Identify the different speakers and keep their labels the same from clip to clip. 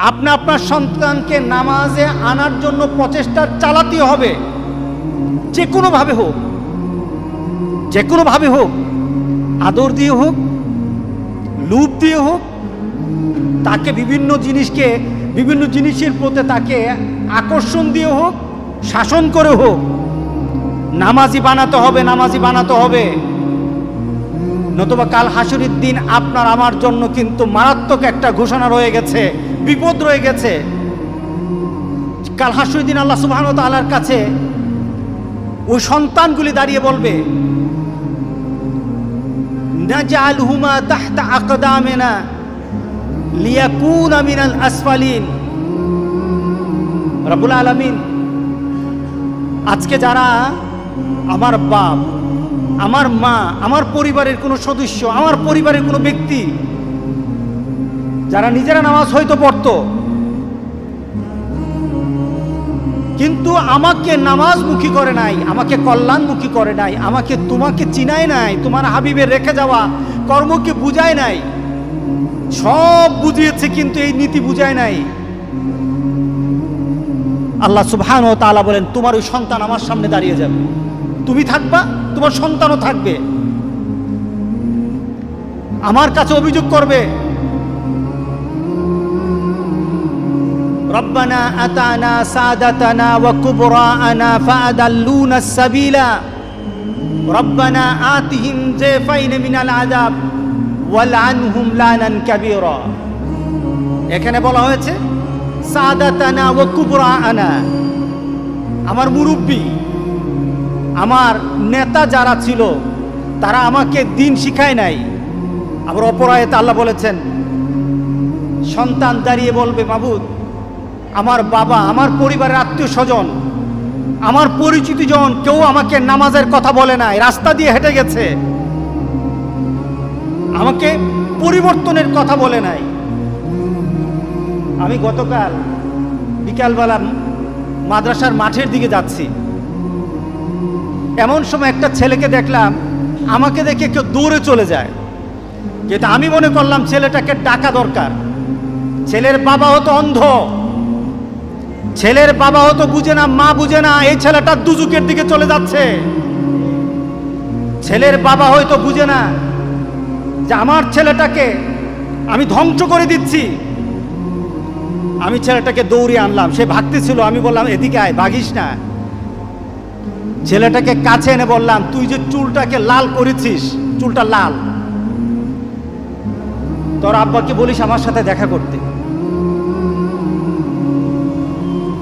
Speaker 1: আপনি আপনার সন্তানকে নামাজে আনার জন্য প্রচেষ্টা চালাতে হবে, যে কোনোভাবে হোক, যে কোনোভাবে হোক, আদর দিয়ে হোক, লুপ দিয়ে হোক, তাকে বিভিন্ন জিনিসের প্রতি তাকে আকর্ষণ দিয়ে হোক, শাসন করে হোক, নামাজি বানাতে হবে, নামাজি বানাতে হবে। নতুবা কাল হাসরের দিন আপনার আমার জন্য কিন্তু মারাত্মক একটা ঘোষণা রয়ে গেছে, বিপদ রয়ে গেছে। কাল হাসরের দিন আল্লাহ সুবহানাহু ওয়া তাআলার কাছে ওই সন্তানগুলি দাঁড়িয়ে বলবে, নাজআলহুমা তাহতা আকদামিনা লিয়াকুনা মিনাল আসফালিন। রব্বুল আলামিন আজকে যারা আমার বাপ, আমার মা, আমার পরিবারের কোনো সদস্য, আমার পরিবারের কোনো ব্যক্তি যারা নিজেরা নামাজ হয়তো পড়তো, কিন্তু আমাকে নামাজমুখী করে নাই, আমাকে কল্যাণমুখী করে নাই, আমাকে তোমাকে চিনায় নাই, তোমার হাবিবের রেখে যাওয়া কর্মকে বুঝায় নাই। সব বুঝিয়েছে কিন্তু এই নীতি বুঝায় নাই। আল্লাহ সুবহানাহু ওয়া তাআলা বলেন, তোমার ওই সন্তান আমার সামনে দাঁড়িয়ে যাবে, তুমি থাকবা, তোমার সন্তানও থাকবে, আমার কাছে অভিযোগ করবে, রব্বানা আতানা সাদাতানা ওয়া কুবরাআনা ফাআদাল্লুনা সাবিলা রব্বানা আতিহিম যায়ফাইন মিনাল আযাব ওয়ালআনহুম লানান কাবীরা। এখানে বলা হয়েছে সাদাতানা ওয়া কুবরাআনা, আমার মুরব্বী, আমার নেতা যারা ছিল তারা আমাকে দিন শিখায় নাই। আবার অপর আয়াতে আল্লাহ বলেছেন, সন্তান দাঁড়িয়ে বলবে, মাবুদ, আমার বাবা, আমার পরিবারের আত্মীয় স্বজন, আমার পরিচিত জন কেউ আমাকে নামাজের কথা বলে নাই, রাস্তা দিয়ে হেঁটে গেছে, আমাকে পরিবর্তনের কথা বলে নাই। আমি গতকাল বিকালবেলা মাদ্রাসার মাঠের দিকে যাচ্ছি, এমন সময় একটা ছেলেকে দেখলাম, আমাকে দেখে কেউ দৌড়ে চলে যায়, যেটা আমি মনে করলাম ছেলেটাকে ডাকা দরকার। ছেলের বাবা হতো অন্ধ, ছেলের বাবা হতো বুঝে না, মা বুঝে না, এই ছেলেটা দুজুকের দিকে চলে যাচ্ছে। ছেলের বাবা হয়তো বুঝে না যে আমার ছেলেটাকে আমি ধ্বংস করে দিচ্ছি। আমি ছেলেটাকে দৌড়িয়ে আনলাম, সে ভাগতেছিল, আমি বললাম এদিকে আয়, ভাগিস না। ছেলেটাকে কাছে এনে বললাম, তুই যে চুলটাকে লাল করেছিস, চুলটা লাল, তোর আব্বাকে বলিস আমার সাথে দেখা করতে।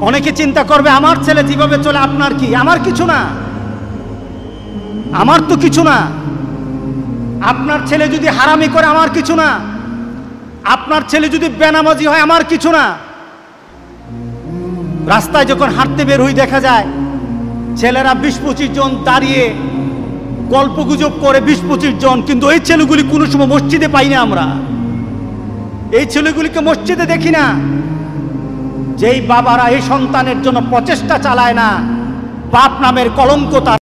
Speaker 1: অনেকে চিন্তা করবে আমার ছেলে যেভাবে চলে আপনার কি, আমার কিছু না, আমার তো কিছু না। আপনার ছেলে যদি হারামি করে আমার কিছু না, আপনার ছেলে যদি বেনামাজি হয় আমার কিছু না। রাস্তায় যখন হাঁটতে বের হই দেখা যায় ছেলেরা 20-25 জন দাঁড়িয়ে গল্পগুজব করে, 20-25 জন, কিন্তু এই ছেলেগুলি কোনো সময় মসজিদে পাই না আমরা, এই ছেলেগুলিকে মসজিদে দেখি না। যেই বাবারা এই সন্তানের জন্য প্রচেষ্টা চালায় না, বাপ নামের কলঙ্ক তার